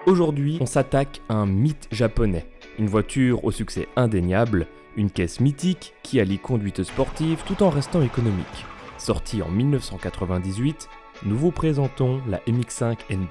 Aujourd'hui, on s'attaque à un mythe japonais. Une voiture au succès indéniable, une caisse mythique qui allie conduite sportive tout en restant économique. Sortie en 1998, nous vous présentons la MX-5 NB.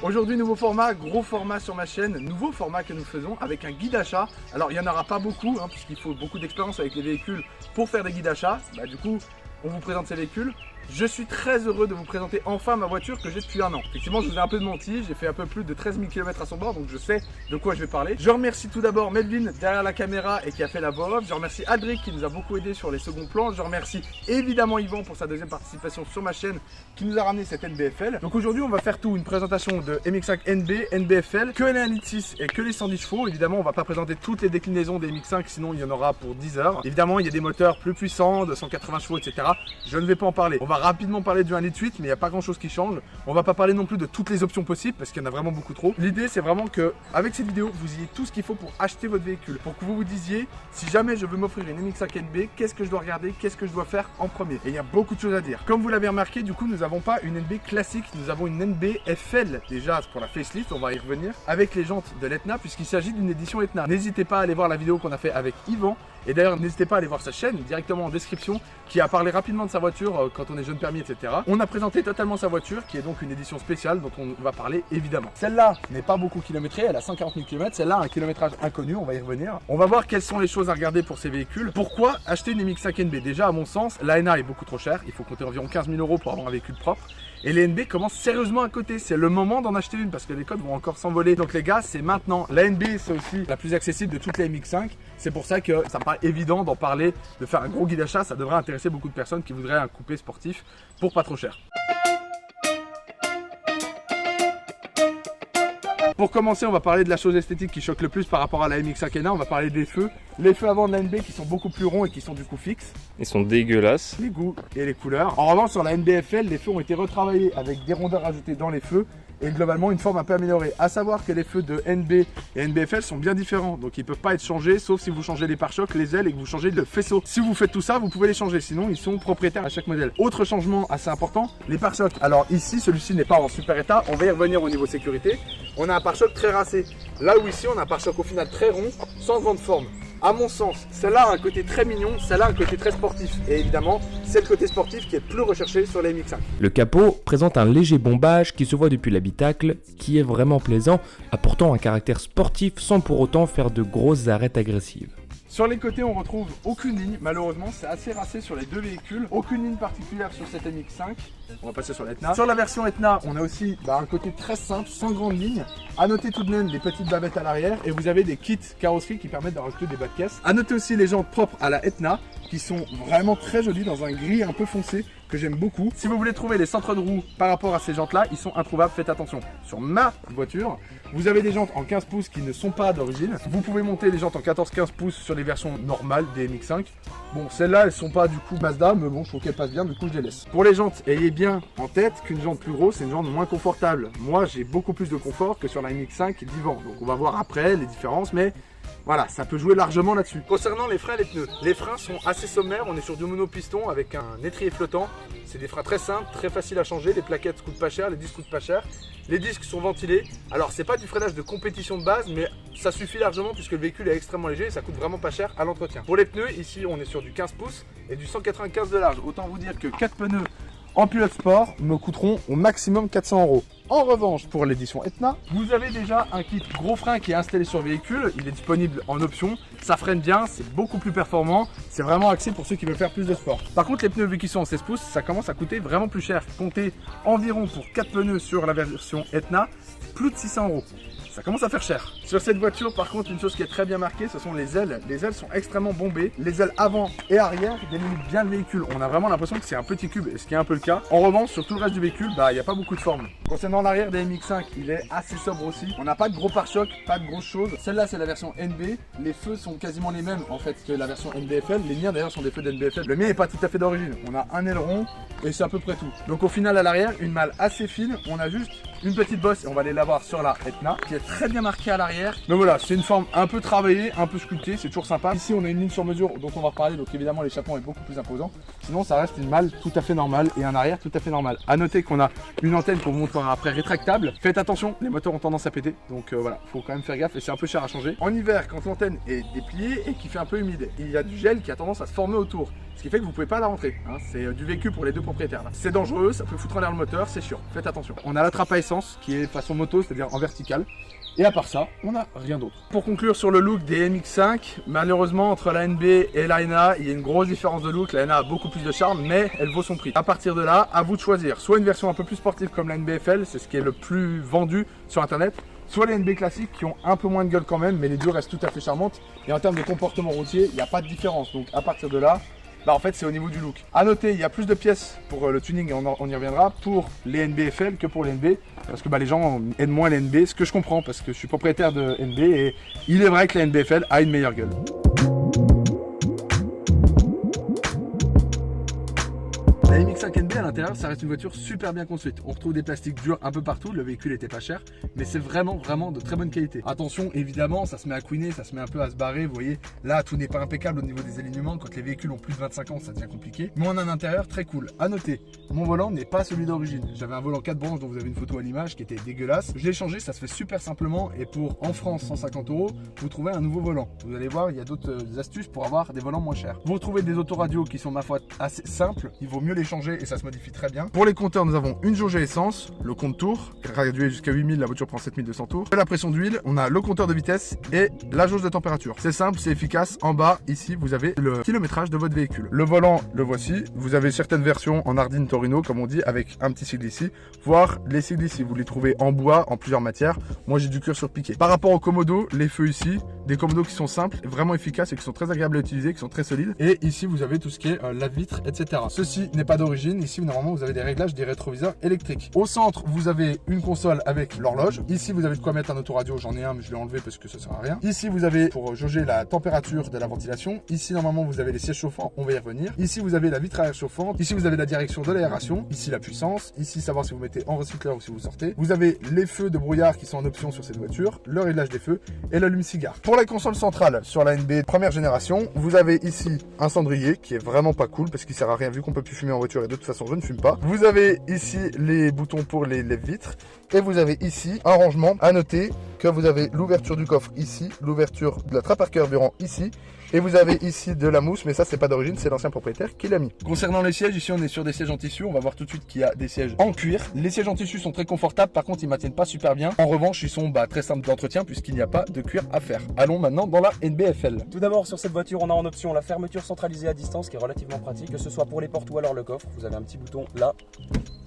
Aujourd'hui, nouveau format, gros format sur ma chaîne, nouveau format que nous faisons avec un guide achat. Alors, il n'y en aura pas beaucoup, puisqu'il faut beaucoup d'expérience avec les véhicules pour faire des guides achats. Du coup, on vous présente ces véhicules. Je suis très heureux de vous présenter enfin ma voiture que j'ai depuis un an. Effectivement, je vous ai un peu menti, j'ai fait un peu plus de 13 000 km à son bord, donc je sais de quoi je vais parler. Je remercie tout d'abord Melvin derrière la caméra et qui a fait la voix off. Je remercie Adric qui nous a beaucoup aidé sur les seconds plans. Je remercie évidemment Yvan pour sa deuxième participation sur ma chaîne qui nous a ramené cette NBFL. Donc aujourd'hui, on va faire tout, une présentation de MX-5 NB, NBFL, que les 1.6 et que les 110 chevaux. Évidemment, on va pas présenter toutes les déclinaisons des MX-5, sinon il y en aura pour 10 heures. Évidemment, il y a des moteurs plus puissants, de 180 chevaux, etc. Je ne vais pas en parler. On va rapidement parler du 1,8 litre, mais il n'y a pas grand chose qui change. On va pas parler non plus de toutes les options possibles parce qu'il y en a vraiment beaucoup trop. L'idée, c'est vraiment que avec cette vidéo, vous ayez tout ce qu'il faut pour acheter votre véhicule. Pour que vous vous disiez, si jamais je veux m'offrir une MX-5 NB, qu'est-ce que je dois regarder, qu'est-ce que je dois faire en premier. Et il y a beaucoup de choses à dire. Comme vous l'avez remarqué, du coup, nous n'avons pas une NB classique, nous avons une NB FL. Déjà, pour la facelift, on va y revenir, avec les jantes de l'Etna, puisqu'il s'agit d'une édition Etna. N'hésitez pas à aller voir la vidéo qu'on a fait avec Yvan. Et d'ailleurs, n'hésitez pas à aller voir sa chaîne directement en description, qui a parlé rapidement de sa voiture quand on est jeune permis, etc. On a présenté totalement sa voiture, qui est donc une édition spéciale dont on va parler évidemment. Celle-là n'est pas beaucoup kilométrée, elle a 140 000 km. Celle-là a un kilométrage inconnu, on va y revenir. On va voir quelles sont les choses à regarder pour ces véhicules. Pourquoi acheter une MX-5 NB? Déjà, à mon sens, la NA est beaucoup trop chère. Il faut compter environ 15 000 € pour avoir un véhicule propre. Et les NB commencent sérieusement à coter. C'est le moment d'en acheter une parce que les codes vont encore s'envoler. Donc les gars, c'est maintenant. La NB, c'est aussi la plus accessible de toutes les MX-5. C'est pour ça que ça me paraît évident d'en parler, de faire un gros guide d'achat. Ça devrait intéresser beaucoup de personnes qui voudraient un coupé sportif pour pas trop cher. Pour commencer, on va parler de la chose esthétique qui choque le plus par rapport à la MX-5 NA. On va parler des feux. Les feux avant de la NB qui sont beaucoup plus ronds et qui sont du coup fixes. Ils sont dégueulasses. Les goûts et les couleurs. En revanche, sur la NBFL, les feux ont été retravaillés avec des rondeurs ajoutées dans les feux et globalement une forme un peu améliorée. À savoir que les feux de NB et NBFL sont bien différents, donc ils ne peuvent pas être changés sauf si vous changez les pare-chocs, les ailes et que vous changez le faisceau. Si vous faites tout ça, vous pouvez les changer, sinon ils sont propriétaires à chaque modèle. Autre changement assez important, les pare-chocs. Alors ici, celui-ci n'est pas en super état, on va y revenir au niveau sécurité. On a un pare-choc très racé. Là où ici, on a un pare-choc au final très rond, sans grande forme. À mon sens, celle-là a un côté très mignon, celle-là a un côté très sportif. Et évidemment, c'est le côté sportif qui est plus recherché sur les MX-5. Le capot présente un léger bombage qui se voit depuis l'habitacle, qui est vraiment plaisant, apportant un caractère sportif sans pour autant faire de grosses arêtes agressives. Sur les côtés, on retrouve aucune ligne, malheureusement, c'est assez racé sur les deux véhicules. Aucune ligne particulière sur cette MX-5. On va passer sur l'Etna. Sur la version Etna, on a aussi un côté très simple, sans grande ligne. À noter tout de même les petites babettes à l'arrière et vous avez des kits carrosserie qui permettent de rajouter des bas de caisse. À noter aussi les jantes propres à la Etna qui sont vraiment très jolies dans un gris un peu foncé que j'aime beaucoup. Si vous voulez trouver les centres de roue par rapport à ces jantes là, ils sont introuvables, faites attention. Sur ma voiture, vous avez des jantes en 15 pouces qui ne sont pas d'origine. Vous pouvez monter les jantes en 14-15 pouces sur les versions normales des MX-5. Bon, celles-là, elles sont pas du coup Mazda, mais bon, je trouve qu'elles passent bien, du coup je les laisse. Pour les jantes, ayez bien en tête qu'une jante plus grosse, c'est une jante moins confortable. Moi, j'ai beaucoup plus de confort que sur la MX-5 d'Yvan. Donc on va voir après les différences, mais voilà, ça peut jouer largement là-dessus. Concernant les freins et les pneus, les freins sont assez sommaires. On est sur du monopiston avec un étrier flottant. C'est des freins très simples, très faciles à changer. Les plaquettes coûtent pas cher, les disques coûtent pas cher. Les disques sont ventilés. Alors, c'est pas du freinage de compétition de base, mais ça suffit largement puisque le véhicule est extrêmement léger et ça coûte vraiment pas cher à l'entretien. Pour les pneus, ici, on est sur du 15 pouces et du 195 de large. Autant vous dire que 4 pneus en pilote sport me coûteront au maximum 400 €. En revanche, pour l'édition Etna, vous avez déjà un kit gros frein qui est installé sur le véhicule. Il est disponible en option. Ça freine bien, c'est beaucoup plus performant. C'est vraiment axé pour ceux qui veulent faire plus de sport. Par contre, les pneus, vu qu'ils sont en 16 pouces, ça commence à coûter vraiment plus cher. Comptez environ pour 4 pneus sur la version Etna, plus de 600 €. ça commence à faire cher. Sur cette voiture, par contre, une chose qui est très bien marquée, ce sont les ailes. Les ailes sont extrêmement bombées. Les ailes avant et arrière délimitent bien le véhicule. On a vraiment l'impression que c'est un petit cube, ce qui est un peu le cas. En revanche, sur tout le reste du véhicule, il n'y a pas beaucoup de forme. Concernant l'arrière des MX5, il est assez sobre aussi. On n'a pas de gros pare-chocs, pas de grosses choses. Celle-là, c'est la version NB. Les feux sont quasiment les mêmes en fait que la version NBFL. Les miens d'ailleurs sont des feux d'NBFL. Le mien n'est pas tout à fait d'origine. On a un aileron et c'est à peu près tout. Donc au final, à l'arrière, une malle assez fine. On a juste une petite bosse et on va aller la voir sur la Etna qui est très bien marquée à l'arrière. Mais voilà, c'est une forme un peu travaillée, un peu sculptée, c'est toujours sympa. Ici, on a une ligne sur mesure dont on va reparler. Donc évidemment, l'échappement est beaucoup plus imposant. Sinon, ça reste une malle tout à fait normale et un arrière tout à fait normal. À noter qu'on a une antenne qu'on vous montrera après rétractable. Faites attention, les moteurs ont tendance à péter. Donc voilà, faut quand même faire gaffe et c'est un peu cher à changer. En hiver, quand l'antenne est dépliée et qu'il fait un peu humide, il y a du gel qui a tendance à se former autour. Ce qui fait que vous pouvez pas la rentrer. Hein. C'est du vécu pour les deux propriétaires. C'est dangereux, ça peut foutre en l'air le moteur, c'est sûr. Faites attention. On a la trappe à essence qui est façon moto, c'est-à-dire en verticale. Et à part ça, on n'a rien d'autre. Pour conclure sur le look des MX5, malheureusement entre la NB et la NA, il y a une grosse différence de look. La NA a beaucoup plus de charme, mais elle vaut son prix. À partir de là, à vous de choisir. Soit une version un peu plus sportive comme la NBFL, c'est ce qui est le plus vendu sur internet. Soit les NB classiques qui ont un peu moins de gueule quand même, mais les deux restent tout à fait charmantes. Et en termes de comportement routier, il n'y a pas de différence. Donc à partir de là, en fait c'est au niveau du look. A noter, il y a plus de pièces pour le tuning, et on y reviendra, pour les NBFL que pour les NB. Parce que les gens aiment moins les NB, ce que je comprends parce que je suis propriétaire de NB et il est vrai que la NBFL a une meilleure gueule. La MX5 NB à l'intérieur, ça reste une voiture super bien construite. On retrouve des plastiques durs un peu partout, le véhicule était pas cher, mais c'est vraiment de très bonne qualité. Attention, évidemment, ça se met à couiner, ça se met un peu à se barrer, vous voyez, là tout n'est pas impeccable au niveau des alignements, quand les véhicules ont plus de 25 ans, ça devient compliqué. Mais on a un intérieur très cool. À noter, mon volant n'est pas celui d'origine. J'avais un volant 4 branches dont vous avez une photo à l'image qui était dégueulasse. Je l'ai changé, ça se fait super simplement et pour en France 150 €, vous trouvez un nouveau volant. Vous allez voir, il y a d'autres astuces pour avoir des volants moins chers. Vous retrouvez des autoradios qui sont ma foi assez simples, il vaut mieux les changer et ça se modifie très bien. Pour les compteurs, nous avons une jauge à essence, le compte tour, gradué jusqu'à 8000, la voiture prend 7200 tours. La pression d'huile, on a le compteur de vitesse et la jauge de température. C'est simple, c'est efficace. En bas, ici, vous avez le kilométrage de votre véhicule. Le volant, le voici. Vous avez certaines versions en Ardine Torino, comme on dit, avec un petit sigle ici, voire les sigles ici. Vous les trouvez en bois, en plusieurs matières. Moi, j'ai du cuir surpiqué. Par rapport au commodo, les feux ici, des commodos qui sont simples, vraiment efficaces et qui sont très agréables à utiliser, qui sont très solides. Et ici, vous avez tout ce qui est la vitre, etc. Ceci n'est pas d'origine. Ici, normalement, vous avez des réglages des rétroviseurs électriques. Au centre, vous avez une console avec l'horloge. Ici, vous avez de quoi mettre un autoradio. J'en ai un, mais je l'ai enlevé parce que ça sert à rien. Ici, vous avez pour jauger la température de la ventilation. Ici, normalement, vous avez les sièges chauffants. On va y revenir. Ici, vous avez la vitre arrière chauffante. Ici, vous avez la direction de l'aération. Ici, la puissance. Ici, savoir si vous mettez en recycleur ou si vous sortez. Vous avez les feux de brouillard qui sont en option sur cette voiture, le réglage des feux et l'allume-cigare. Pour la console centrale sur la NB première génération, vous avez ici un cendrier qui est vraiment pas cool parce qu'il sert à rien vu qu'on peut plus fumer en voiture et de toute façon, je ne fume pas. Vous avez ici les boutons pour les lève-vitres et vous avez ici un rangement. À noter que vous avez l'ouverture du coffre ici, l'ouverture de la trappe à carburant ici et vous avez ici de la mousse, mais ça c'est pas d'origine, c'est l'ancien propriétaire qui l'a mis. Concernant les sièges, ici on est sur des sièges en tissu, on va voir tout de suite qu'il y a des sièges en cuir. Les sièges en tissu sont très confortables, par contre ils maintiennent pas super bien. En revanche, ils sont très simples d'entretien puisqu'il n'y a pas de cuir à faire. Allons maintenant dans la NBFL. Tout d'abord sur cette voiture, on a en option la fermeture centralisée à distance qui est relativement pratique, que ce soit pour les portes ou alors le coffre. Vous avez un petit bouton là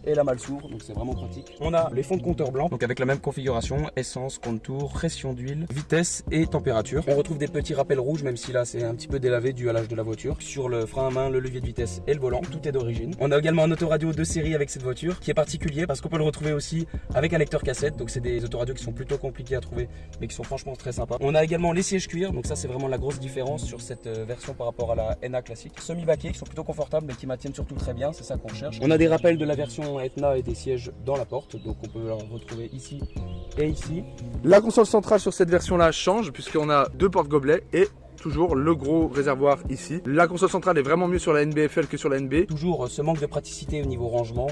et la malle s'ouvre, donc c'est vraiment pratique. On a les fonds de compteur blancs, donc avec la même configuration, essence, compte-tour, pression d'huile, vitesse et température. On retrouve des petits rappels rouges, même si là c'est un petit peu délavé dû à l'âge de la voiture. Sur le frein à main, le levier de vitesse et le volant, tout est d'origine. On a également un autoradio de série avec cette voiture qui est particulier parce qu'on peut le retrouver aussi avec un lecteur cassette, donc c'est des autoradios qui sont plutôt compliqués à trouver mais qui sont franchement très sympas. On a également les sièges cuir, donc ça c'est vraiment la grosse différence sur cette version par rapport à la NA classique. Semi-baquets qui sont plutôt confortables mais qui maintiennent surtout très bien, c'est ça qu'on cherche. On a des rappels de la version Etna et des sièges dans la porte, donc on peut le retrouver ici et ici. La console centrale sur cette version là change puisqu'on a deux porte-gobelets et toujours le gros réservoir ici. La console centrale est vraiment mieux sur la NBFL que sur la NB. Toujours ce manque de praticité au niveau rangement,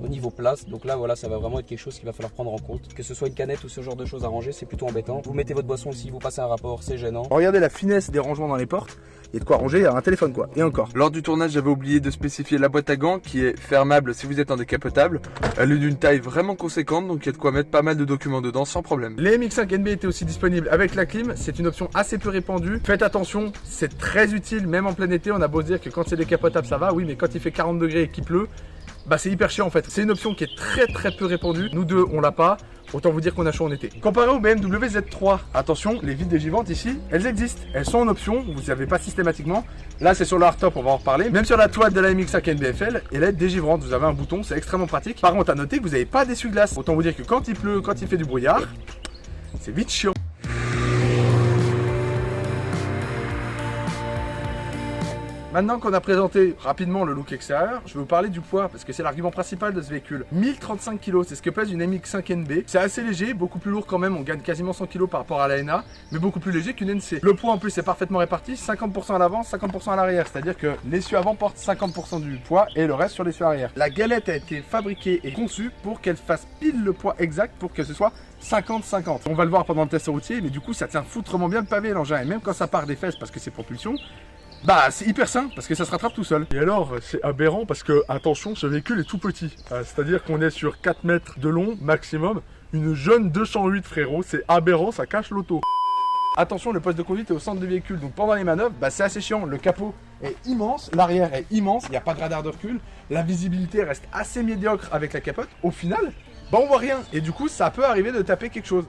au niveau place. Donc là voilà, ça va vraiment être quelque chose qu'il va falloir prendre en compte. Que ce soit une canette ou ce genre de choses à ranger, c'est plutôt embêtant. Vous mettez votre boisson ici, vous passez un rapport, c'est gênant. Regardez la finesse des rangements dans les portes. Il y a de quoi ranger un téléphone quoi. Et encore. Lors du tournage, j'avais oublié de spécifier la boîte à gants qui est fermable si vous êtes en décapotable. Elle est d'une taille vraiment conséquente, donc il y a de quoi mettre pas mal de documents dedans sans problème. Les MX5 NB étaient aussi disponibles avec la clim. C'est une option assez peu répandue. Faites attention, c'est très utile même en plein été. On a beau se dire que quand c'est décapotable ça va, oui, mais quand il fait 40 degrés et qu'il pleut, c'est hyper chiant en fait. C'est une option qui est très peu répandue. Nous deux on l'a pas. autant vous dire qu'on a chaud en été. Comparé au BMW Z3, attention, les vitres dégivantes ici, elles existent. Elles sont en option, vous n'avez pas systématiquement. Là, c'est sur le hardtop, on va en reparler. Même sur la toile de la MX-5 NBFL, elle est dégivrante. Vous avez un bouton, c'est extrêmement pratique. Par contre, à noter que vous n'avez pas d'essuie-glace. Autant vous dire que quand il pleut, quand il fait du brouillard, c'est vite chiant. Maintenant qu'on a présenté rapidement le look extérieur, je vais vous parler du poids parce que c'est l'argument principal de ce véhicule. 1035 kg, c'est ce que pèse une MX-5 NB. C'est assez léger, beaucoup plus lourd quand même, on gagne quasiment 100 kg par rapport à la NA, mais beaucoup plus léger qu'une NC. Le poids en plus est parfaitement réparti, 50% à l'avant, 50% à l'arrière, c'est-à-dire que l'essieu avant porte 50% du poids et le reste sur l'essieu arrière. La galette a été fabriquée et conçue pour qu'elle fasse pile le poids exact pour que ce soit 50-50. On va le voir pendant le test routier, mais du coup ça tient foutrement bien le pavé l'engin, et même quand ça part des fesses parce que c'est propulsion, bah c'est hyper simple parce que ça se rattrape tout seul. Et alors c'est aberrant parce que attention, ce véhicule est tout petit, c'est-à-dire qu'on est sur 4 mètres de long maximum. Une jeune 208 frérot, c'est aberrant, ça cache l'auto. Attention, le poste de conduite est au centre du véhicule, donc pendant les manœuvres, bah c'est assez chiant. Le capot est immense, l'arrière est immense, il n'y a pas de radar de recul, la visibilité reste assez médiocre avec la capote. Au final, bah on voit rien et du coup ça peut arriver de taper quelque chose.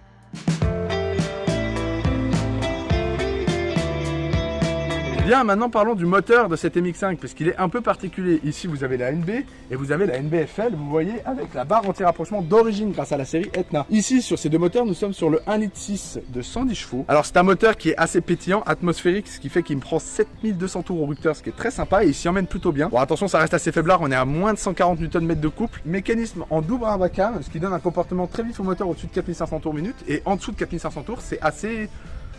Bien, maintenant parlons du moteur de cette MX-5 parce qu'il est un peu particulier. Ici vous avez la NB et vous avez la NBFL, vous voyez, avec la barre anti-rapprochement d'origine grâce à la série Etna. Ici sur ces deux moteurs nous sommes sur le 1,6 litre de 110 chevaux. Alors c'est un moteur qui est assez pétillant, atmosphérique, ce qui fait qu'il me prend 7200 tours au rupteur, ce qui est très sympa et il s'y emmène plutôt bien. Bon attention, ça reste assez faiblard, on est à moins de 140 Nm de couple. Mécanisme en double Brabham, ce qui donne un comportement très vif au moteur au-dessus de 4500 tours minute et en dessous de 4500 tours c'est assez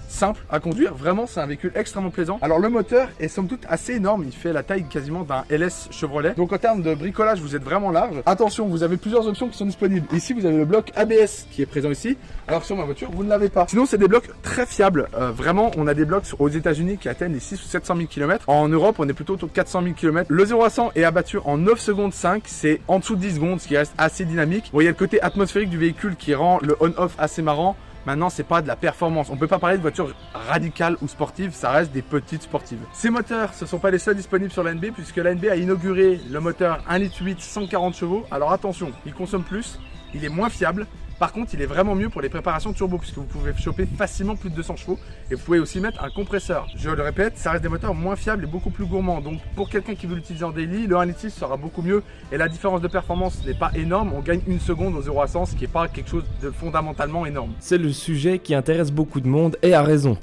simple à conduire, vraiment c'est un véhicule extrêmement plaisant. Alors le moteur est somme toute assez énorme, il fait la taille quasiment d'un LS Chevrolet, donc en termes de bricolage vous êtes vraiment large. Attention, vous avez plusieurs options qui sont disponibles. Ici vous avez le bloc ABS qui est présent ici, alors sur ma voiture vous ne l'avez pas. Sinon c'est des blocs très fiables, vraiment on a des blocs aux États-Unis qui atteignent les 600 ou 700 000 km. En Europe on est plutôt autour de 400 000 km. Le 0 à 100 est abattu en 9 secondes 5, c'est en dessous de 10 secondes, ce qui reste assez dynamique. Bon, il y a le côté atmosphérique du véhicule qui rend le on-off assez marrant. Maintenant, c'est pas de la performance. On peut pas parler de voiture radicale ou sportive, ça reste des petites sportives. Ces moteurs, ce sont pas les seuls disponibles sur la NB puisque la NB a inauguré le moteur 1,8 litre 140 chevaux. Alors attention, il consomme plus, il est moins fiable. Par contre, il est vraiment mieux pour les préparations turbo puisque vous pouvez choper facilement plus de 200 chevaux et vous pouvez aussi mettre un compresseur. Je le répète, ça reste des moteurs moins fiables et beaucoup plus gourmands. Donc pour quelqu'un qui veut l'utiliser en daily, le 1,6 litre sera beaucoup mieux et la différence de performance n'est pas énorme. On gagne une seconde au 0 à 100, ce qui n'est pas quelque chose de fondamentalement énorme. C'est le sujet qui intéresse beaucoup de monde et à raison.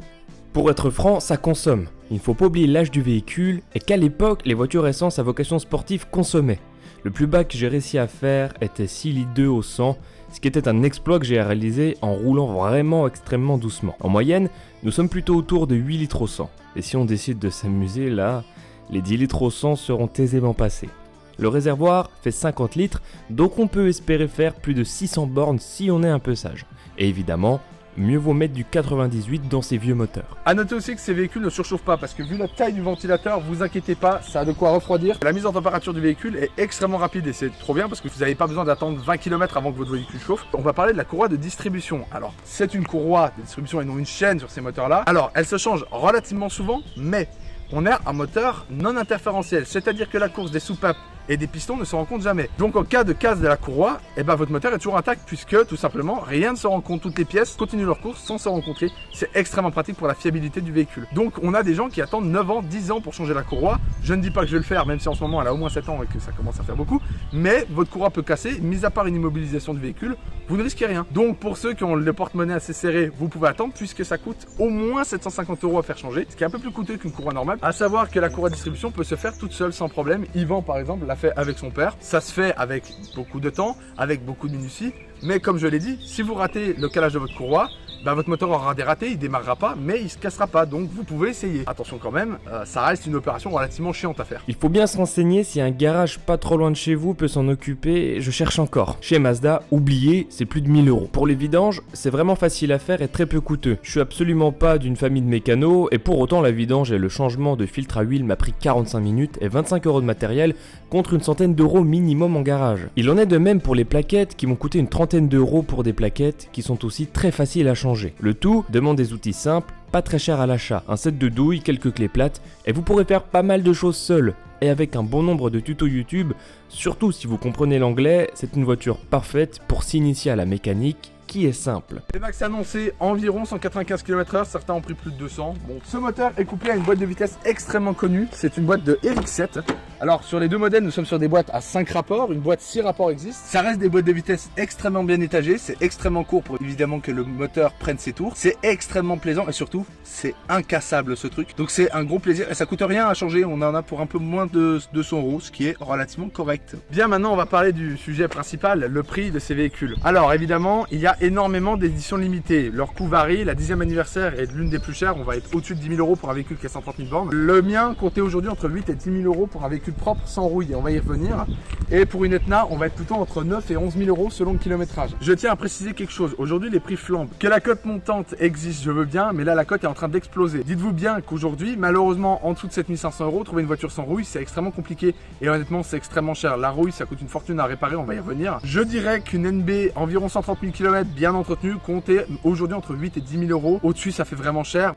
Pour être franc, ça consomme. Il ne faut pas oublier l'âge du véhicule et qu'à l'époque, les voitures essence à vocation sportive consommaient. Le plus bas que j'ai réussi à faire était 6 litres 2 au 100, ce qui était un exploit que j'ai réalisé en roulant vraiment extrêmement doucement. En moyenne, nous sommes plutôt autour de 8 litres au 100. Et si on décide de s'amuser là, les 10 litres au 100 seront aisément passés. Le réservoir fait 50 litres, donc on peut espérer faire plus de 600 bornes si on est un peu sage. Et évidemment, mieux vaut mettre du 98 dans ces vieux moteurs. A noter aussi que ces véhicules ne surchauffent pas parce que vu la taille du ventilateur, vous inquiétez pas, ça a de quoi refroidir. La mise en température du véhicule est extrêmement rapide et c'est trop bien parce que vous n'avez pas besoin d'attendre 20 km avant que votre véhicule chauffe. On va parler de la courroie de distribution. Alors, c'est une courroie de distribution et non une chaîne sur ces moteurs-là. Alors, elle se change relativement souvent, mais on a un moteur non interférentiel, c'est-à-dire que la course des soupapes et des pistons ne se rencontrent jamais. Donc en cas de casse de la courroie, votre moteur est toujours intact puisque tout simplement rien ne se rencontre. Toutes les pièces continuent leur course sans se rencontrer. C'est extrêmement pratique pour la fiabilité du véhicule. Donc on a des gens qui attendent 9 ans, 10 ans pour changer la courroie. Je ne dis pas que je vais le faire, même si en ce moment elle a au moins 7 ans et que ça commence à faire beaucoup. Mais votre courroie peut casser, mis à part une immobilisation du véhicule, vous ne risquez rien. Donc pour ceux qui ont le porte-monnaie assez serré, vous pouvez attendre puisque ça coûte au moins 750 € à faire changer, ce qui est un peu plus coûteux qu'une courroie normale. À savoir que la courroie de distribution peut se faire toute seule sans problème. Yvan par exemple l'a fait avec son père. Ça se fait avec beaucoup de temps, avec beaucoup de minutie. Mais comme je l'ai dit, si vous ratez le calage de votre courroie, votre moteur aura des ratés, il démarrera pas, mais il se cassera pas. Donc vous pouvez essayer. Attention quand même, ça reste une opération relativement chiante à faire. Il faut bien se renseigner si un garage pas trop loin de chez vous peut s'en occuper. Je cherche encore. Chez Mazda, oubliez, c'est plus de 1000 €. Pour les vidanges, c'est vraiment facile à faire et très peu coûteux. Je suis absolument pas d'une famille de mécanos et pour autant la vidange et le changement de filtre à huile m'a pris 45 minutes et 25 € de matériel contre une centaine d'euros minimum en garage. Il en est de même pour les plaquettes qui m'ont coûté une trentaine d'euros pour des plaquettes qui sont aussi très faciles à changer. Le tout demande des outils simples, pas très chers à l'achat, un set de douilles, quelques clés plates, et vous pourrez faire pas mal de choses seul. Et avec un bon nombre de tutos YouTube, surtout si vous comprenez l'anglais, c'est une voiture parfaite pour s'initier à la mécanique qui est simple. Les max annoncés environ 195 km/h, certains ont pris plus de 200. Bon, ce moteur est couplé à une boîte de vitesse extrêmement connue, c'est une boîte de RX7. Alors sur les deux modèles, nous sommes sur des boîtes à 5 rapports, une boîte 6 rapports existe. Ça reste des boîtes de vitesse extrêmement bien étagées, c'est extrêmement court pour évidemment que le moteur prenne ses tours. C'est extrêmement plaisant et surtout, c'est incassable ce truc. Donc c'est un gros plaisir et ça coûte rien à changer, on en a pour un peu moins de 200 €, ce qui est relativement correct. Bien, maintenant on va parler du sujet principal, le prix de ces véhicules. Alors évidemment, il y a énormément d'éditions limitées. Leur coût varie, la 10e anniversaire est l'une des plus chères, on va être au-dessus de 10 000 € pour un véhicule qui a 130 000 bornes. Le mien comptait aujourd'hui entre 8 et 10 000 € pour un véhicule propre sans rouille et on va y revenir. Et pour une Etna, on va être plutôt entre 9 et 11 000 € selon le kilométrage. Je tiens à préciser quelque chose, aujourd'hui les prix flambent. Que la cote montante existe, je veux bien, mais là la cote est en train d'exploser. Dites-vous bien qu'aujourd'hui, malheureusement, en dessous de 7 500 €, trouver une voiture sans rouille, c'est extrêmement compliqué et honnêtement, c'est extrêmement cher. La rouille, ça coûte une fortune à réparer, on va y revenir. Je dirais qu'une NB environ 130 000 km bien entretenue comptait aujourd'hui entre 8 et 10 000 €. Au-dessus, ça fait vraiment cher.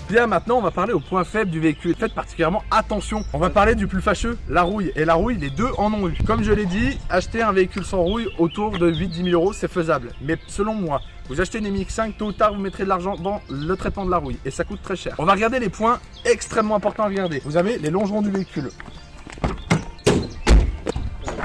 Bien, maintenant on va parler au point faible du véhicule. Faites particulièrement attention. On va parler du plus fâcheux, la rouille. Et la rouille, les deux en ont eu. Comme je l'ai dit, acheter un véhicule sans rouille autour de 8-10 000 €, c'est faisable. Mais selon moi, vous achetez une MX5, tôt ou tard vous mettrez de l'argent dans le traitement de la rouille. Et ça coûte très cher. On va regarder les points extrêmement importants à regarder. Vous avez les longerons du véhicule.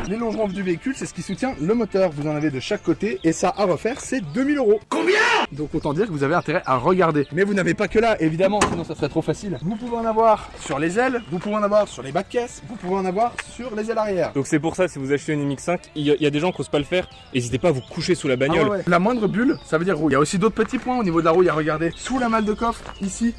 Les longerons du véhicule, c'est ce qui soutient le moteur. Vous en avez de chaque côté et ça à refaire, c'est 2 000 €. Combien? Donc autant dire que vous avez intérêt à regarder. Mais vous n'avez pas que là, évidemment, sinon ça serait trop facile. Vous pouvez en avoir sur les ailes, vous pouvez en avoir sur les bas de caisse, vous pouvez en avoir sur les ailes arrière. Donc c'est pour ça, si vous achetez une MX5, il y a des gens qui n'osent pas le faire, n'hésitez pas à vous coucher sous la bagnole. Ah ouais. La moindre bulle, ça veut dire rouille. Il y a aussi d'autres petits points au niveau de la rouille à regarder. Sous la malle de coffre, ici,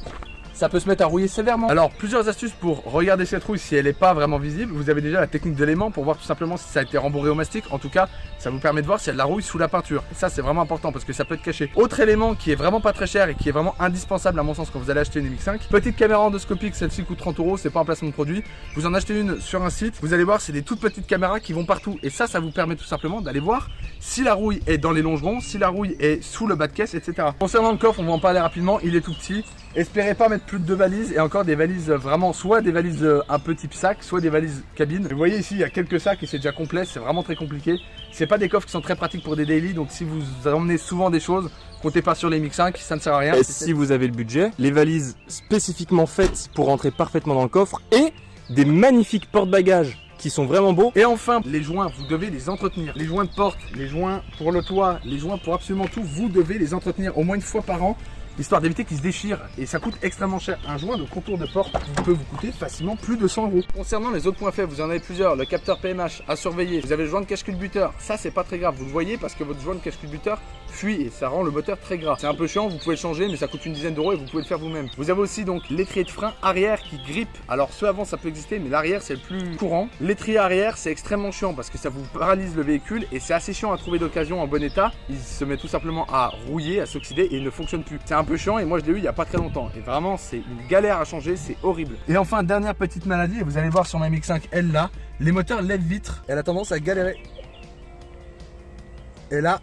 ça peut se mettre à rouiller sévèrement. Alors plusieurs astuces pour regarder cette rouille si elle n'est pas vraiment visible. Vous avez déjà la technique de l'aimant pour voir tout simplement si ça a été rembourré au mastic. En tout cas, ça vous permet de voir s'il y a de la rouille sous la peinture. Et ça, c'est vraiment important parce que ça peut être caché. Autre élément qui est vraiment pas très cher et qui est vraiment indispensable à mon sens quand vous allez acheter une MX5. Petite caméra endoscopique, celle-ci coûte 30 €, c'est pas un placement de produit. Vous en achetez une sur un site, vous allez voir, c'est des toutes petites caméras qui vont partout. Et ça vous permet tout simplement d'aller voir si la rouille est dans les longerons, si la rouille est sous le bas de caisse, etc. Concernant le coffre, on va en parler rapidement, il est tout petit. Espérez pas mettre plus de 2 valises et encore des valises vraiment, soit des valises un peu type sac, soit des valises cabine. Vous voyez ici, il y a quelques sacs et c'est déjà complet, c'est vraiment très compliqué. C'est pas des coffres qui sont très pratiques pour des daily, donc si vous emmenez souvent des choses, comptez pas sur les MX5, ça ne sert à rien. Et si vous avez le budget, les valises spécifiquement faites pour rentrer parfaitement dans le coffre et des magnifiques porte-bagages qui sont vraiment beaux. Et enfin, les joints, vous devez les entretenir. Les joints de porte, les joints pour le toit, les joints pour absolument tout, vous devez les entretenir au moins une fois par an, histoire d'éviter qu'ils se déchirent. Et ça coûte extrêmement cher. Un joint de contour de porte peut vous coûter facilement plus de 100 €. Concernant les autres points faibles, vous en avez plusieurs. Le capteur PMH à surveiller. Vous avez le joint de cache-culbuteur. Ça, c'est pas très grave. Vous le voyez parce que votre joint de cache-culbuteur fuit et ça rend le moteur très gras. C'est un peu chiant, vous pouvez le changer, mais ça coûte une dizaine d'euros et vous pouvez le faire vous-même. Vous avez aussi donc l'étrier de frein arrière qui grippe. Alors ceux avant ça peut exister, mais l'arrière c'est le plus courant. L'étrier arrière c'est extrêmement chiant parce que ça vous paralyse le véhicule et c'est assez chiant à trouver d'occasion en bon état. Il se met tout simplement à rouiller, à s'oxyder et il ne fonctionne plus. C'est un peu chiant et moi je l'ai eu il n'y a pas très longtemps. Et vraiment c'est une galère à changer, c'est horrible. Et enfin dernière petite maladie, et vous allez voir sur ma MX5 elle là, les moteurs lève-vitre, elle a tendance à galérer. Et là,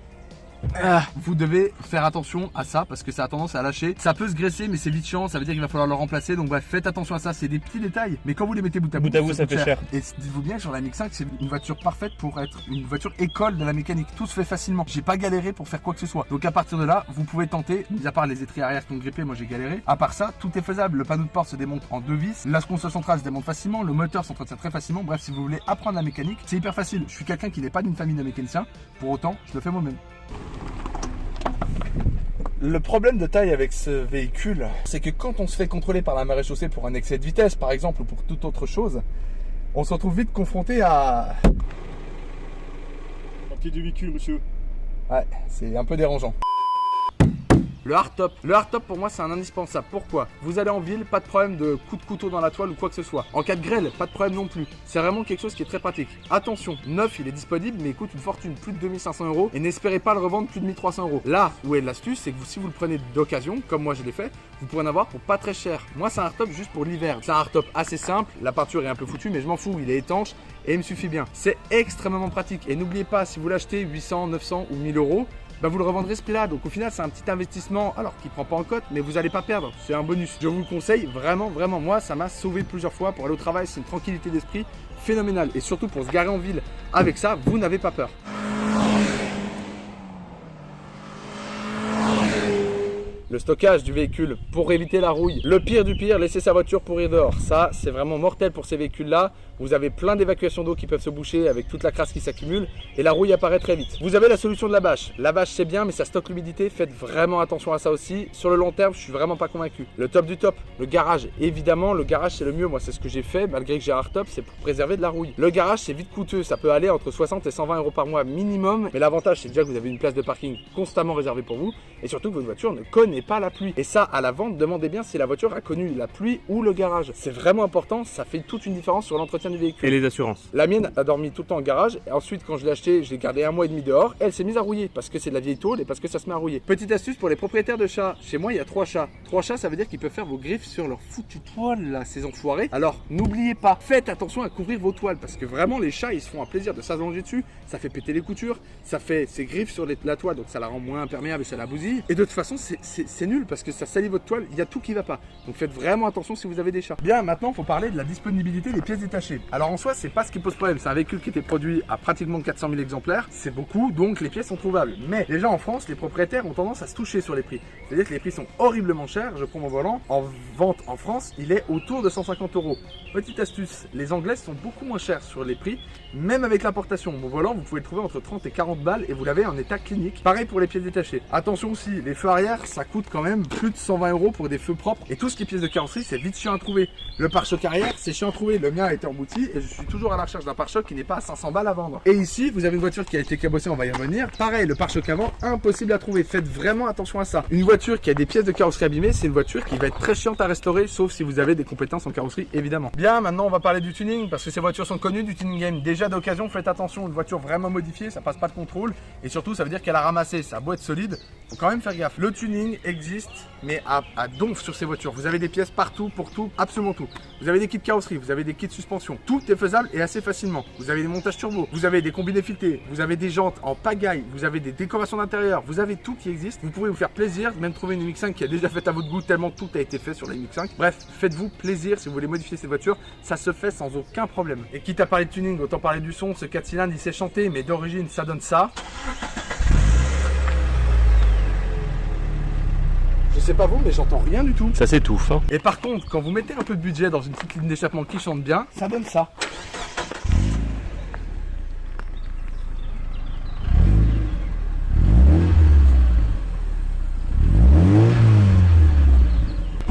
vous devez faire attention à ça parce que ça a tendance à lâcher. Ça peut se graisser mais c'est vite chiant, ça veut dire qu'il va falloir le remplacer. Donc bref, faites attention à ça, c'est des petits détails. Mais quand vous les mettez bout à bout, ça fait cher. Et dites-vous bien que sur la MX5 c'est une voiture parfaite pour être une voiture école de la mécanique. Tout se fait facilement, j'ai pas galéré pour faire quoi que ce soit. Donc à partir de là, vous pouvez tenter, mis à part les étriers arrière qui ont grippé, moi j'ai galéré. À part ça, tout est faisable. Le panneau de porte se démonte en 2 vis, la console centrale se démonte facilement, le moteur s'entretient très facilement. Bref, si vous voulez apprendre la mécanique, c'est hyper facile. Je suis quelqu'un qui n'est pas d'une famille de mécaniciens, pour autant je le fais moi-même. Le problème de taille avec ce véhicule, c'est que quand on se fait contrôler par la maréchaussée pour un excès de vitesse, par exemple, ou pour toute autre chose, on se retrouve vite confronté à... Papier du véhicule, monsieur. Ouais, c'est un peu dérangeant. Le hardtop. Le hardtop pour moi c'est un indispensable. Pourquoi? Vous allez en ville, pas de problème de coup de couteau dans la toile ou quoi que ce soit. En cas de grêle, pas de problème non plus. C'est vraiment quelque chose qui est très pratique. Attention, neuf il est disponible mais il coûte une fortune, plus de 2500 € et n'espérez pas le revendre plus de 1300 €. Là où est l'astuce, c'est que si vous le prenez d'occasion, comme moi je l'ai fait, vous pourrez en avoir pour pas très cher. Moi c'est un hardtop juste pour l'hiver. C'est un hardtop assez simple, la peinture est un peu foutue mais je m'en fous, il est étanche et il me suffit bien. C'est extrêmement pratique et n'oubliez pas si vous l'achetez 800, 900 ou 1000 €, bah vous le revendrez ce prix-là. Donc au final, c'est un petit investissement, alors qui prend pas en cote, mais vous n'allez pas perdre. C'est un bonus. Je vous le conseille vraiment, vraiment. Moi, ça m'a sauvé plusieurs fois pour aller au travail. C'est une tranquillité d'esprit phénoménale. Et surtout pour se garer en ville avec ça, vous n'avez pas peur. le stockage du véhicule pour éviter la rouille. Le pire du pire, laisser sa voiture pourrir dehors. Ça, c'est vraiment mortel pour ces véhicules-là. Vous avez plein d'évacuations d'eau qui peuvent se boucher avec toute la crasse qui s'accumule et la rouille apparaît très vite. Vous avez la solution de la bâche. La bâche, c'est bien, mais ça stocke l'humidité. Faites vraiment attention à ça aussi. Sur le long terme, je suis vraiment pas convaincu. Le top du top, le garage. Évidemment, le garage, c'est le mieux. Moi, c'est ce que j'ai fait, malgré que j'ai un hardtop, c'est pour préserver de la rouille. Le garage, c'est vite coûteux. Ça peut aller entre 60 et 120 euros par mois minimum. Mais l'avantage, c'est déjà que vous avez une place de parking constamment réservée pour vous et surtout que votre voiture ne connaît pas la pluie. Et ça, à la vente, demandez bien si la voiture a connu la pluie ou le garage. C'est vraiment important. Ça fait toute une différence sur l'entretien du véhicule. Et les assurances? La mienne a dormi tout le temps en garage. Et ensuite, quand je l'ai acheté, je l'ai gardé 1 mois et demi dehors. Elle s'est mise à rouiller parce que c'est de la vieille tôle et parce que ça se met à rouiller. Petite astuce pour les propriétaires de chats. Chez moi, il y a 3 chats. 3 chats, ça veut dire qu'ils peuvent faire vos griffes sur leur foutue toile, là, ces enfoirés. Alors, n'oubliez pas, faites attention à couvrir vos toiles parce que vraiment, les chats, ils se font un plaisir de s'allonger dessus. Ça fait péter les coutures, ça fait ses griffes sur la toile, donc ça la rend moins imperméable et ça la bousille. Et de toute façon, c'est nul parce que ça salit votre toile. Il y a tout qui va pas. Donc, faites vraiment attention si vous avez des chats. Bien, maintenant, il faut parler de la disponibilité des pièces détachées. Alors, en soi, c'est pas ce qui pose problème. C'est un véhicule qui était produit à pratiquement 400 000 exemplaires. C'est beaucoup, donc les pièces sont trouvables. Mais déjà en France, les propriétaires ont tendance à se toucher sur les prix. C'est-à-dire que les prix sont horriblement chers. Je prends mon volant. En vente en France, il est autour de 150 euros. Petite astuce, les Anglaises sont beaucoup moins chères sur les prix, même avec l'importation. Mon volant, vous pouvez le trouver entre 30 et 40 balles et vous l'avez en état clinique. Pareil pour les pièces détachées. Attention aussi, les feux arrière, ça coûte quand même plus de 120 euros pour des feux propres. Et tout ce qui est pièces de carrosserie, c'est vite chiant à trouver. Le pare-choc arrière, c'est chiant à trouver. Le mien a été embouti et je suis toujours à la recherche d'un pare-choc qui n'est pas à 500 balles à vendre. Et ici, vous avez une voiture qui a été cabossée, on va y revenir. Pareil, le pare-choc avant, impossible à trouver. Faites vraiment attention à ça. Une voiture qui a des pièces de carrosserie abîmées, c'est une voiture qui va être très chiante à restaurer, sauf si vous avez des compétences en carrosserie, évidemment. Bien, maintenant on va parler du tuning, parce que ces voitures sont connues du tuning game. Déjà d'occasion, faites attention, une voiture vraiment modifiée, ça passe pas de contrôle. Et surtout, ça veut dire qu'elle a ramassé sa boîte solide. Faut quand même faire gaffe. Le tuning existe, mais à donf sur ces voitures. Vous avez des pièces partout, pour tout, absolument tout. Vous avez des kits carrosserie, vous avez des kits suspension. Tout est faisable et assez facilement. Vous avez des montages turbo, vous avez des combinés filetés, vous avez des jantes en pagaille, vous avez des décorations d'intérieur, vous avez tout qui existe. Vous pouvez vous faire plaisir, même trouver une MX-5 qui a déjà fait à votre goût tellement tout a été fait sur la MX-5. Bref, faites-vous plaisir si vous voulez modifier cette voiture, ça se fait sans aucun problème. Et quitte à parler de tuning, autant parler du son. Ce 4 cylindres, il sait chanter, mais d'origine, ça donne ça. Je sais pas vous, mais j'entends rien du tout. Ça s'étouffe, hein. Et par contre, quand vous mettez un peu de budget dans une petite ligne d'échappement qui chante bien, ça donne ça.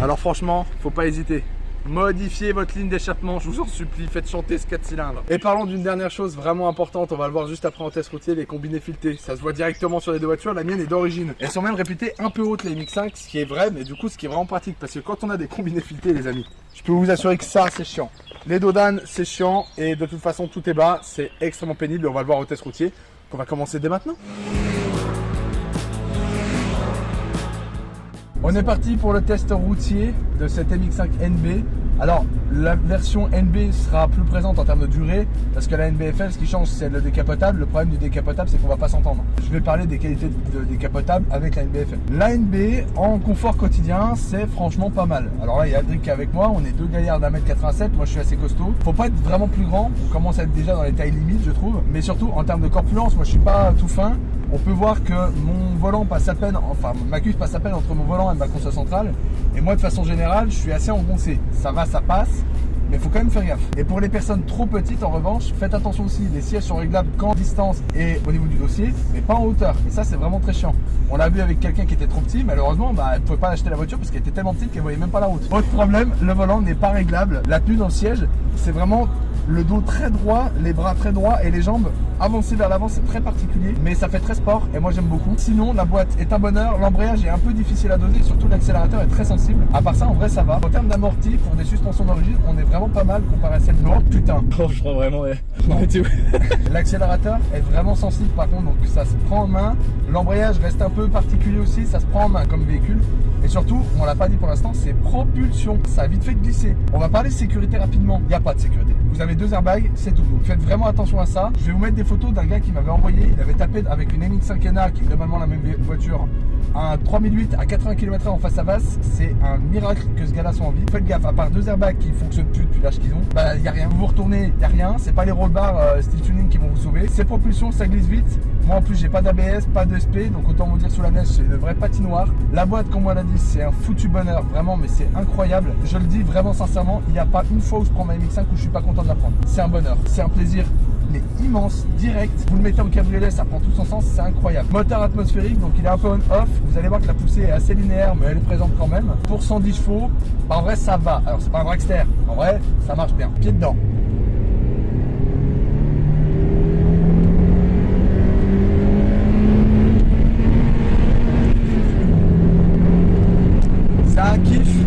Alors franchement, faut pas hésiter. Modifiez votre ligne d'échappement, je vous en supplie, faites chanter ce 4 cylindres. Et parlons d'une dernière chose vraiment importante, on va le voir juste après en test routier, les combinés filetés. Ça se voit directement sur les deux voitures, la mienne est d'origine. Elles sont même réputées un peu hautes les MX-5, ce qui est vrai, mais du coup ce qui est vraiment pratique, parce que quand on a des combinés filetés les amis, je peux vous assurer que ça c'est chiant. Les dodanes c'est chiant, et de toute façon tout est bas, c'est extrêmement pénible, et on va le voir au test routier, qu'on va commencer dès maintenant. On est parti pour le test routier de cette MX-5 NB. Alors, la version NB sera plus présente en termes de durée parce que la NBFL, ce qui change, c'est le décapotable. Le problème du décapotable, c'est qu'on va pas s'entendre. Je vais parler des qualités de décapotable avec la NBFL. La NB, en confort quotidien, c'est franchement pas mal. Alors là, il y a Adric qui est avec moi. On est deux gaillards d'1m87. Moi, je suis assez costaud. Faut pas être vraiment plus grand. On commence à être déjà dans les tailles limites, je trouve. Mais surtout, en termes de corpulence, moi, je suis pas tout fin. On peut voir que mon volant passe à peine, enfin ma cuisse passe à peine entre mon volant et ma console centrale. Et moi de façon générale, je suis assez engoncé. Ça va, ça passe, mais il faut quand même faire gaffe. Et pour les personnes trop petites, en revanche, faites attention aussi. Les sièges sont réglables qu'en distance et au niveau du dossier, mais pas en hauteur. Et ça, c'est vraiment très chiant. On l'a vu avec quelqu'un qui était trop petit. Malheureusement, elle ne pouvait pas acheter la voiture parce qu'elle était tellement petite qu'elle voyait même pas la route. Autre problème, le volant n'est pas réglable. La tenue dans le siège, c'est vraiment le dos très droit, les bras très droits et les jambes avancées vers l'avant, c'est très particulier, mais ça fait très sport et moi j'aime beaucoup. Sinon, la boîte est un bonheur, l'embrayage est un peu difficile à doser, surtout l'accélérateur est très sensible. À part ça, en vrai, ça va. En termes d'amorti, pour des suspensions d'origine, on est vraiment pas mal comparé à celle de l'autre. Putain. Oh, je crois vraiment, ouais. L'accélérateur est vraiment sensible par contre, donc ça se prend en main. L'embrayage reste un peu particulier aussi, ça se prend en main comme véhicule. Et surtout, on l'a pas dit pour l'instant, c'est propulsion. Ça a vite fait glisser. On va parler de sécurité rapidement. Il n'y a pas de sécurité. Vous avez 2 airbags, c'est tout. Donc faites vraiment attention à ça. Je vais vous mettre des photos d'un gars qui m'avait envoyé. Il avait tapé avec une MX-5 NA, qui est normalement la même voiture, un 3008 à 80 km/h en face à face. C'est un miracle que ce gars-là soit en vie. Faites gaffe, à part 2 airbags qui fonctionnent plus depuis l'âge qu'ils ont, bah il n'y a rien. Vous vous retournez, il n'y a rien. C'est pas les roll bars style tuning qui vont vous sauver. C'est propulsion, ça glisse vite. Moi en plus j'ai pas d'ABS, pas de SP, donc autant vous dire sous la neige c'est une vraie patinoire. La boîte comme on l'a dit c'est un foutu bonheur, vraiment, mais c'est incroyable. Je le dis vraiment sincèrement, il n'y a pas une fois où je prends ma MX5 où je suis pas content de la prendre. C'est un bonheur, c'est un plaisir mais immense, direct. Vous le mettez en cabriolet, ça prend tout son sens, c'est incroyable. Moteur atmosphérique, donc il est un peu on-off. Vous allez voir que la poussée est assez linéaire, mais elle est présente quand même. Pour 110 chevaux, bah en vrai ça va. Alors c'est pas un dragster, en vrai ça marche bien. Pied dedans. C'est un kiff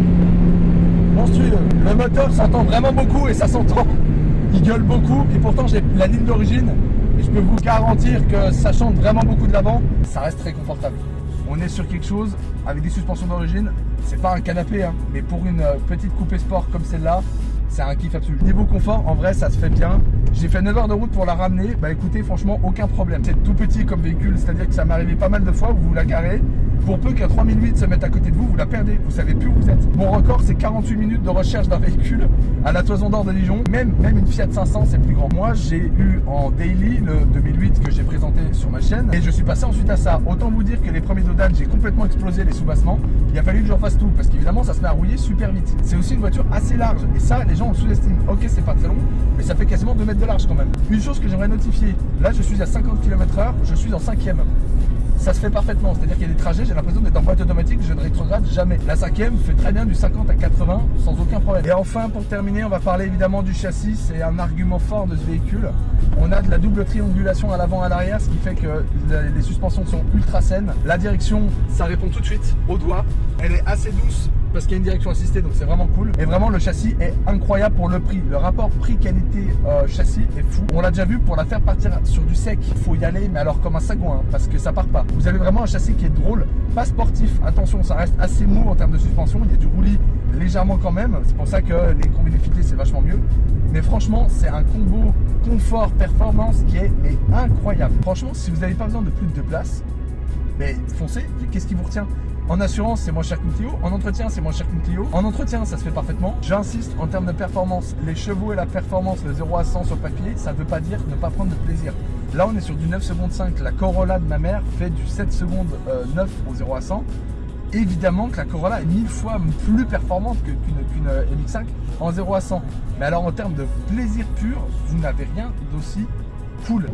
monstrueux. Le moteur s'entend vraiment beaucoup et ça s'entend. Il gueule beaucoup et pourtant j'ai la ligne d'origine et je peux vous garantir que ça chante vraiment beaucoup de l'avant, ça reste très confortable. On est sur quelque chose avec des suspensions d'origine, c'est pas un canapé hein, mais pour une petite coupée sport comme celle-là, c'est un kiff absolu. Niveau confort, en vrai ça se fait bien. J'ai fait 9 heures de route pour la ramener, bah écoutez franchement aucun problème. C'est tout petit comme véhicule, c'est-à-dire que ça m'est arrivé pas mal de fois où vous la garez. Pour peu qu'un 3008 se mette à côté de vous, vous la perdez, vous savez plus où vous êtes. Mon record c'est 48 minutes de recherche d'un véhicule à la Toison d'Or de Dijon. Même une Fiat 500 c'est plus grand. Moi j'ai eu en daily le 2008 que j'ai présenté sur ma chaîne et je suis passé ensuite à ça. Autant vous dire que les premiers Dodan j'ai complètement explosé les sous-bassements. Il a fallu que j'en fasse tout parce qu'évidemment ça se met à rouiller super vite. C'est aussi une voiture assez large et ça les gens le sous-estiment. Ok c'est pas très long mais ça fait quasiment 2 mètres de large quand même. Une chose que j'aimerais notifier, là je suis à 50 km/h, je suis en 5e. Ça se fait parfaitement, c'est-à-dire qu'il y a des trajets, j'ai l'impression d'être en boîte automatique, je ne rétrograde jamais. La 5e fait très bien du 50 à 80 sans aucun problème. Et enfin, pour terminer, on va parler évidemment du châssis, c'est un argument fort de ce véhicule. On a de la double triangulation à l'avant et à l'arrière, ce qui fait que les suspensions sont ultra saines. La direction, ça répond tout de suite au doigt. Elle est assez douce parce qu'il y a une direction assistée, donc c'est vraiment cool. Et vraiment, le châssis est incroyable pour le prix. Le rapport prix-qualité châssis est fou. On l'a déjà vu, pour la faire partir sur du sec, il faut y aller, mais alors comme un sagouin, parce que ça part pas. Vous avez vraiment un châssis qui est drôle, pas sportif. Attention, ça reste assez mou en termes de suspension. Il y a du roulis légèrement quand même. C'est pour ça que les combinés filetés, c'est vachement mieux. Mais franchement, c'est un combo confort-performance qui est incroyable. Franchement, si vous n'avez pas besoin de plus de 2 places, mais foncez. Qu'est-ce qui vous retient? En assurance, c'est moins cher qu'une Clio. En entretien, c'est moins cher qu'une Clio. En entretien, ça se fait parfaitement. J'insiste, en termes de performance, les chevaux et la performance, le 0 à 100 sur le papier, ça ne veut pas dire ne pas prendre de plaisir. Là, on est sur du 9 secondes 5. La Corolla de ma mère fait du 7 secondes 9 au 0 à 100. Évidemment que la Corolla est 1000 fois plus performante qu'une MX5 en 0 à 100. Mais alors, en termes de plaisir pur, vous n'avez rien d'aussi cool.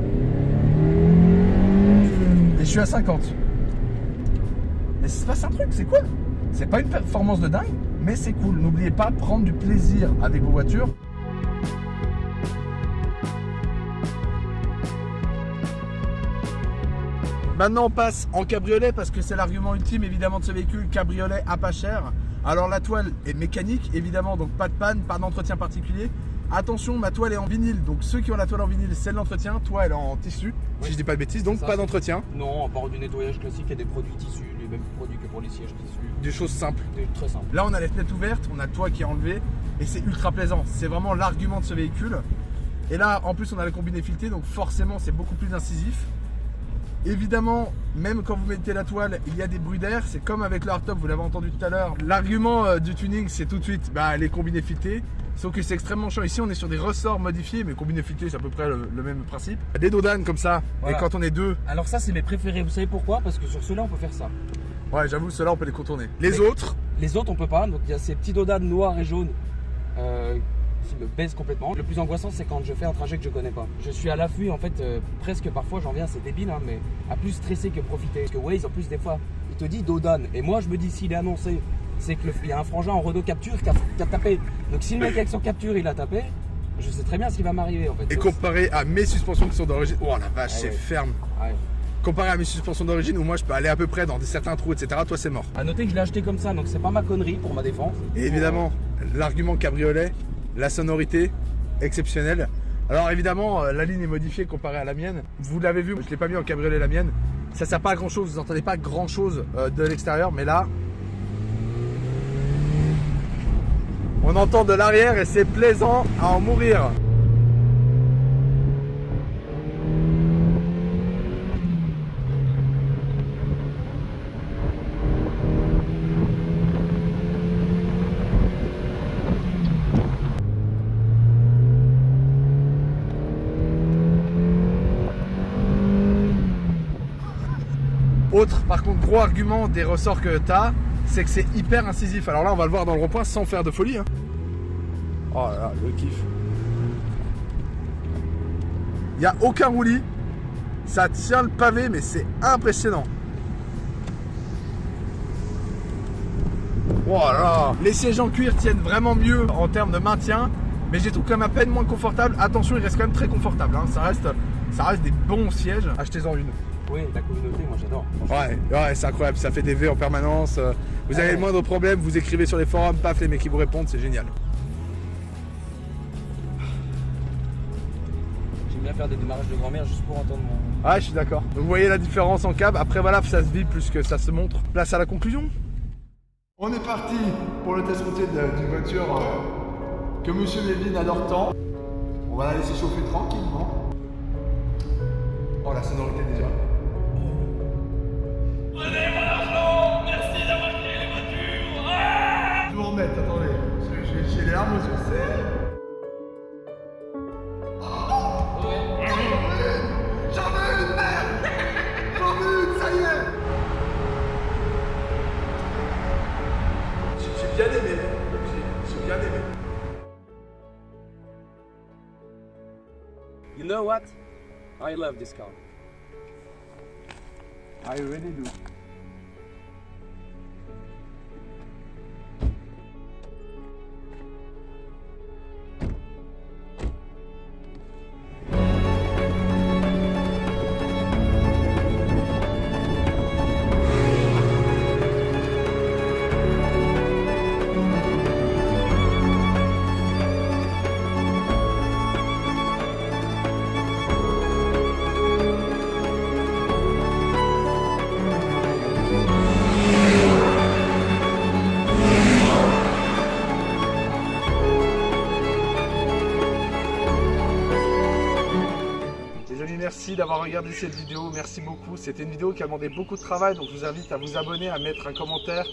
Et je suis à 50. Mais il se passe un truc, c'est cool. C'est pas une performance de dingue, mais c'est cool. N'oubliez pas de prendre du plaisir avec vos voitures. Maintenant on passe en cabriolet parce que c'est l'argument ultime évidemment de ce véhicule, cabriolet à pas cher. Alors la toile est mécanique évidemment, donc pas de panne, pas d'entretien particulier. Attention, ma toile est en vinyle, donc ceux qui ont la toile en vinyle, c'est de l'entretien. Toi, elle est en tissu, si je dis pas de bêtises, donc pas d'entretien. Non, à part du nettoyage classique et des produits tissus, les mêmes produits que pour les sièges tissus. Des choses simples. Très simple. Là, on a les fenêtres ouvertes, on a le toit qui est enlevé et c'est ultra plaisant. C'est vraiment l'argument de ce véhicule. Et là, en plus, on a le combiné fileté, donc forcément, c'est beaucoup plus incisif. Évidemment, même quand vous mettez la toile, il y a des bruits d'air. C'est comme avec le hardtop, vous l'avez entendu tout à l'heure. L'argument du tuning, c'est tout de suite les combinés filetés. Sauf que c'est extrêmement chiant. Ici, on est sur des ressorts modifiés, mais combinés filetés, c'est à peu près le même principe. Des Dodan comme ça, voilà. Et quand on est deux. Alors ça, c'est mes préférés. Vous savez pourquoi? Parce que sur ceux-là, on peut faire ça. Ouais, j'avoue, ceux-là, on peut les contourner. Les autres, on peut pas. Donc il y a ces petits Dodan noirs et jaunes qui me baissent complètement. Le plus angoissant, c'est quand je fais un trajet que je connais pas. Je suis à l'affût, en fait, presque parfois, j'en viens, c'est débile, hein, mais à plus stresser que profiter. Parce que Waze, en plus, des fois, il te dit Dodan. Et moi, je me dis, s'il est annoncé, c'est qu'il y a un frangin en Renault Capture qui a tapé. Donc si le mec avec son Capture, il a tapé, je sais très bien ce qui va m'arriver, en fait. Et comparé à mes suspensions qui sont d'origine, oh la vache, c'est ferme. Ouais. Comparé à mes suspensions d'origine où moi je peux aller à peu près dans certains trous, etc., toi c'est mort. À noter que je l'ai acheté comme ça, donc c'est pas ma connerie pour ma défense. Et évidemment, l'argument cabriolet, la sonorité exceptionnelle. Alors évidemment, la ligne est modifiée comparée à la mienne. Vous l'avez vu, je ne l'ai pas mis en cabriolet la mienne. Ça sert pas à grand chose, vous n'entendez pas grand chose de l'extérieur, mais là, on entend de l'arrière et c'est plaisant à en mourir. Autre, par contre, gros argument des ressorts que t'as, c'est que c'est hyper incisif. Alors là, on va le voir dans le rond-point sans faire de folie. Hein. Oh là là, le kiff. Il n'y a aucun roulis. Ça tient le pavé, mais c'est impressionnant. Voilà. Les sièges en cuir tiennent vraiment mieux en termes de maintien, mais je les trouve quand même à peine moins confortables. Attention, ils restent quand même très confortables. Hein. Ça reste des bons sièges. Achetez-en une. Oui, la communauté, moi j'adore. Ouais, c'est incroyable. Ça fait des V en permanence. Vous avez le moindre problème, vous écrivez sur les forums, paf, les mecs qui vous répondent, c'est génial. J'aime bien faire des démarrages de grand-mère juste pour entendre mon... Ouais, je suis d'accord. Donc vous voyez la différence en cab. Après voilà, ça se vit plus que ça se montre. Place à la conclusion. On est parti pour le test routier d'une voiture que Monsieur Melvin adore tant. On va la laisser chauffer tranquillement. Oh, la sonorité déjà. Prenez mon argent, merci d'avoir créé les voitures. Ah, Je vais vous remettre, attendez. J'ai les larmes aux yeux. J'en veux une, merde. J'en veux une, ça y est. J'ai bien aimé. J'ai bien aimé. You know what? I love this car. I really do. Merci d'avoir regardé cette vidéo, merci beaucoup. C'était une vidéo qui a demandé beaucoup de travail, donc je vous invite à vous abonner, à mettre un commentaire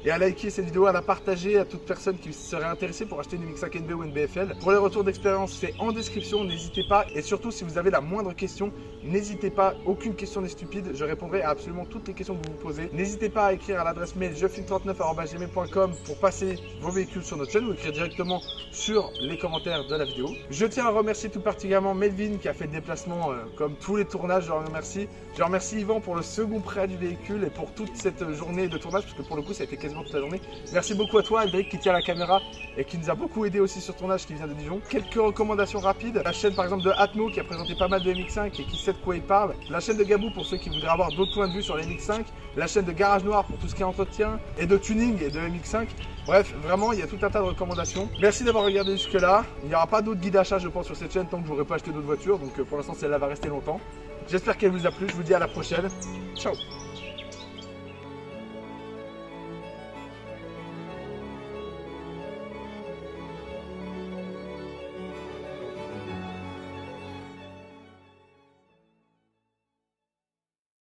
et à liker cette vidéo, à la partager à toute personne qui serait intéressée pour acheter une MX-5 NB ou une BFL. Pour les retours d'expérience, c'est en description, n'hésitez pas. Et surtout, si vous avez la moindre question, n'hésitez pas, aucune question n'est stupide, je répondrai à absolument toutes les questions que vous vous posez. N'hésitez pas à écrire à l'adresse mail jefilm39@gmail.com pour passer vos véhicules sur notre chaîne ou écrire directement sur les commentaires de la vidéo. Je tiens à remercier tout particulièrement Melvin qui a fait le déplacement comme tous les tournages, je le remercie. Je remercie Yvan pour le second prêt du véhicule et pour toute cette journée de tournage, parce que pour le coup ça a été quasiment toute la journée. Merci beaucoup à toi Aldric qui tient la caméra et qui nous a beaucoup aidé aussi sur tournage, qui vient de Dijon. Quelques recommandations rapides, la chaîne par exemple de Atmo qui a présenté pas mal de MX5 et qui sait de quoi il parle, la chaîne de Gabou pour ceux qui voudraient avoir d'autres points de vue sur les MX5, la chaîne de Garage Noir pour tout ce qui est entretien et de tuning et de MX5. Bref, vraiment, il y a tout un tas de recommandations. Merci d'avoir regardé jusque là. Il n'y aura pas d'autres guides d'achat, je pense, sur cette chaîne tant que je n'aurai pas acheté d'autres voitures. Donc pour l'instant, celle-là va rester longtemps. J'espère qu'elle vous a plu. Je vous dis à la prochaine. Ciao.